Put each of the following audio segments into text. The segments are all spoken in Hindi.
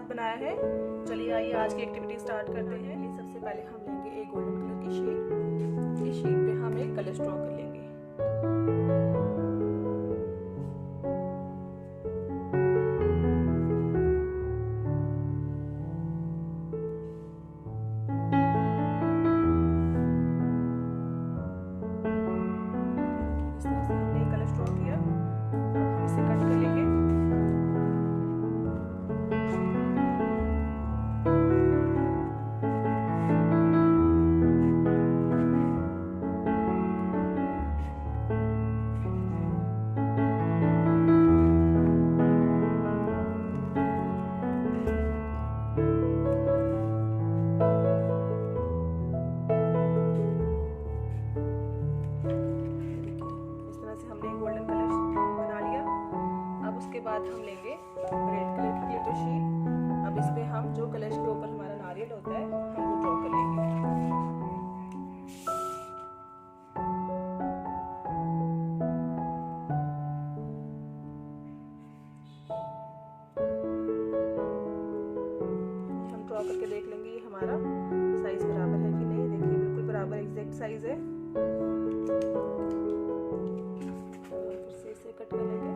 साथ बनाया है। चलिए आइए आज की एक्टिविटी स्टार्ट करते हैं। सबसे पहले हम लेंगे एक गोल्डन कलर की शीट। इस शीट पे हम एक कलर ड्रॉ कर लेंगे। इस तरह से हमने कलर ड्रॉ किया। अब हम इसे कट कर लेंगे। उसके बाद हम लेंगे रेड कलर की ग्लिटर शीट। अब इस पे हम जो कलर के ऊपर हमारा नारियल होता है हम वो ड्रॉ कर लेंगे। हम ड्रॉ करके देख लेंगे ये हमारा साइज बराबर है कि नहीं। देखिए बिल्कुल बराबर एग्जैक्ट साइज है। फिर से इसे कट कर लेंगे।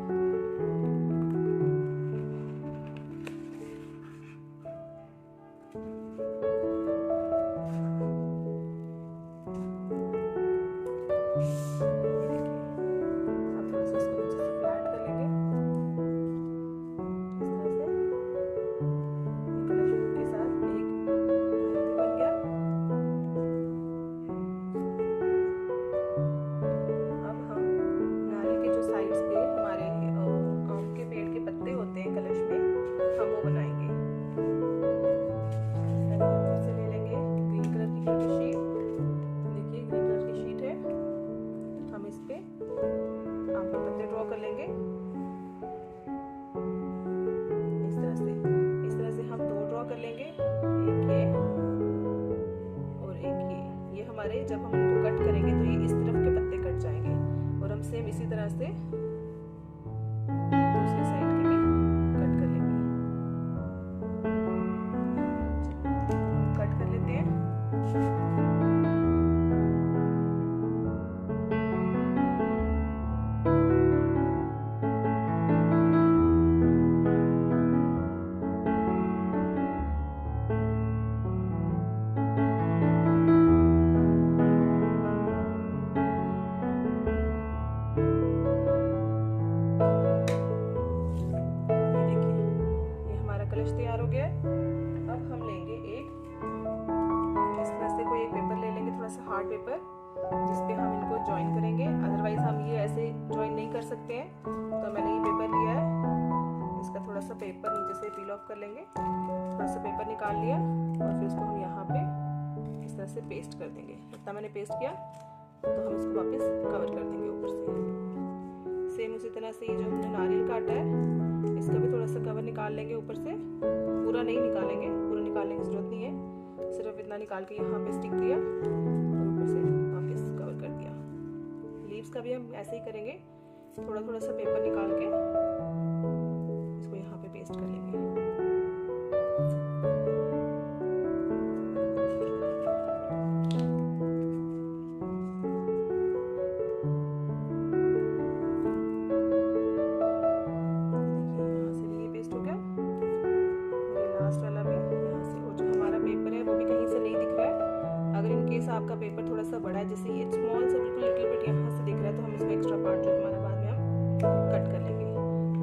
कर लेंगे इस तरह से हम दो ड्रॉ कर लेंगे, एक ये और एक ये हमारे जब हम इनको कट करेंगे तो ये इस तरफ के पत्ते कट जाएंगे और हम सेम इसी तरह से दूसरी साइड के भी कट कर लेंगे। कट कर लेते हैं। तैयार हो गया। अब हम लेंगे एक इस तरह से कोई एक पेपर ले लेंगे, थोड़ा सा हार्ड पेपर, जिस पे हम इनको ज्वाइन करेंगे। अदरवाइज हम ये ऐसे ज्वाइन नहीं कर सकते हैं, तो मैंने ये पेपर लिया है। इसका थोड़ा सा पेपर नीचे से पील ऑफ कर लेंगे। थोड़ा सा पेपर निकाल लिया और फिर इसको हम यहाँ पे इस तरह से पेस्ट कर देंगे। इतना मैंने पेस्ट किया तो हम इसको वापस कवर कर देंगे ऊपर से। सेम उसी तरह से ये जो हमने नारियल काटा है इसका भी थोड़ा सा कवर निकाल लेंगे ऊपर से। पूरा नहीं निकालेंगे, पूरा निकालने की जरूरत नहीं है, सिर्फ इतना निकाल के यहाँ पे स्टिक दिया और ऊपर से वापस कवर कर दिया। लीव्स का भी हम ऐसे ही करेंगे, थोड़ा थोड़ा सा पेपर निकाल के इसको यहाँ पे पेस्ट कर लेंगे। आपका पेपर थोड़ा सा बड़ा है, जैसे ये स्मॉल सा बिल्कुल लिटिल बिट यहाँ से दिख रहा है, तो हम इसको एक्स्ट्रा पार्ट जो हमारा बाद में हम कट कर लेंगे।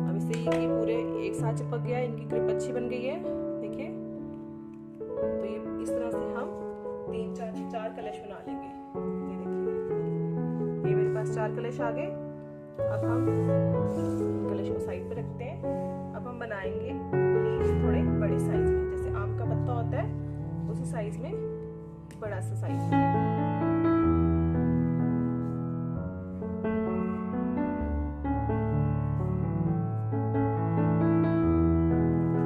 अब इससे ये पूरे एक साथ चिपक गया है, इनकी ग्रिप अच्छी बन गई है। देखिए तो ये इस तरह से हम चार कलश बना लेंगे। ये देखिए ये मेरे पास 4 कलश आ गए। अब हम कलश को साइड पे रखते हैं। अब हम बनाएंगे थोड़े बड़े साइज में, जैसे आम का पत्ता होता है उसी साइज में, बड़ा सा साइज।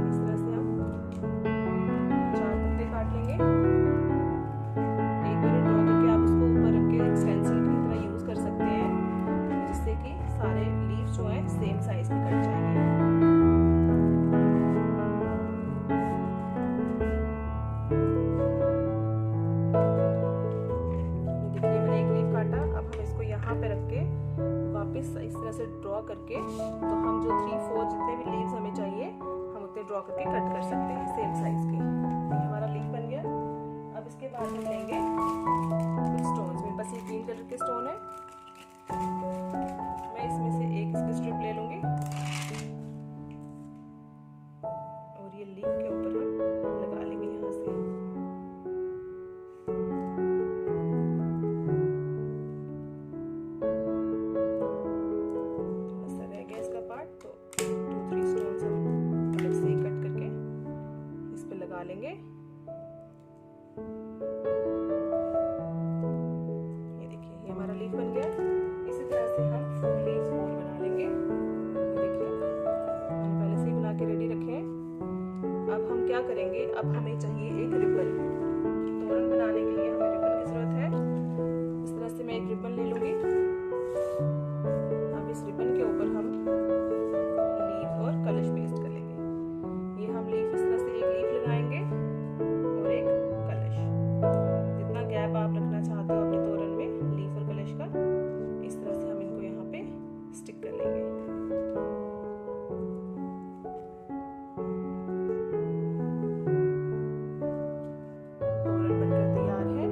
इस तरह से हम 4 पत्ते काट लेंगे। एक बार ड्रॉ करके आप उसको ऊपर रख के स्टेंसिल की तरह यूज कर सकते हैं, जिससे कि सारे लीव्स जो है सेम साइज के कट जाएंगे। ड्रॉ करके, तो हम जो 3-4 जितने भी लीव्स हमें चाहिए हम उतने ड्रॉ करके कट कर सकते हैं सेम साइज के। ये हमारा लीफ बन गया। अब इसके बाद हम लेंगे कुछ स्टोन्स। मेरे पास ये ग्रीन कलर के स्टोन है, मैं इसमें से एक इसकी स्ट्रिप ले लूंगी और ये लीफ के ऊपर हम लगा लेंगे यहाँ से। थोड़ा सा रह गया इसका पार्ट, तो 2-3 स्टोन्स हम अलग से कट करके इस पे लगा लेंगे। ये देखिए, ये हमारा लीफ बन गया। इसी तरह से हम लीव्स और बना लेंगे। देखिए, मैंने पहले से ही बना के रेडी रखे हैं। अब हम क्या करेंगे, अब हमें चाहिए एक रिबन। तोरण बनाने के लिए हमें रिबन की जरूरत है। इस तरह से मैं एक रिबन ले लूंगी। अब इस रिबन के ऊपर हम लीव्स और कलश पेस्ट कर लेंगे। ये हम लीफ इस तरह से एक लीफ लगाएंगे और एक कलश। जितना गैप आप रखना चाहते हो अपने तोरण में लीफ और कलश का, इस तरह से हम इनको यहाँ पे स्टिक कर लेंगे। तोरण बनकर तैयार है।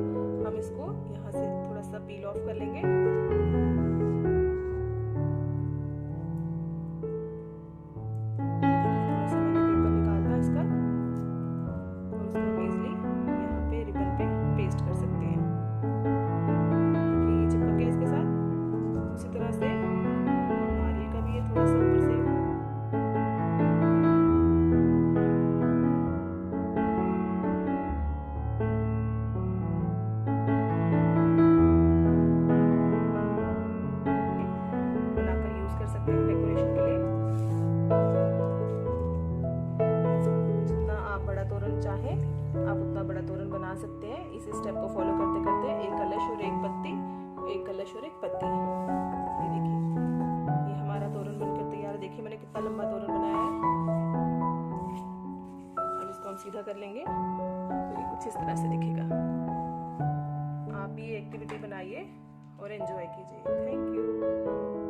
हम इसको यहाँ से थोड़ा सा पील ऑफ कर लेंगे। थोड़ा सा मैंने पेपर निकाला इसका और उसको हम इजीली यहाँ पे रिबन पे पेस्ट कर सकते हैं। ये चिपक गया इसके साथ। उसी तरह से नारियल का भी ये थोड़ा सा ऊपर से बनाकर यूज कर सकते हैं डेकोरेशन के लिए। जितना आप बड़ा तोरण चाहें आप उतना बड़ा तोरण बना सकते हैं। इस स्टेप को फॉलो करते करते एक कलश और एक पत्ती, एक कलश और एक पत्ती। ये देखिए, ये हमारा तोरण बनकर तैयार है। देखिए मैंने कितना लंबा तोरण बनाया है। अब इसको हम सीधा कर लेंगे तो ये कुछ इस तरह से दिखेगा। आप भी ये एक्टिविटी बनाइए और एंजॉय कीजिए। Thank you.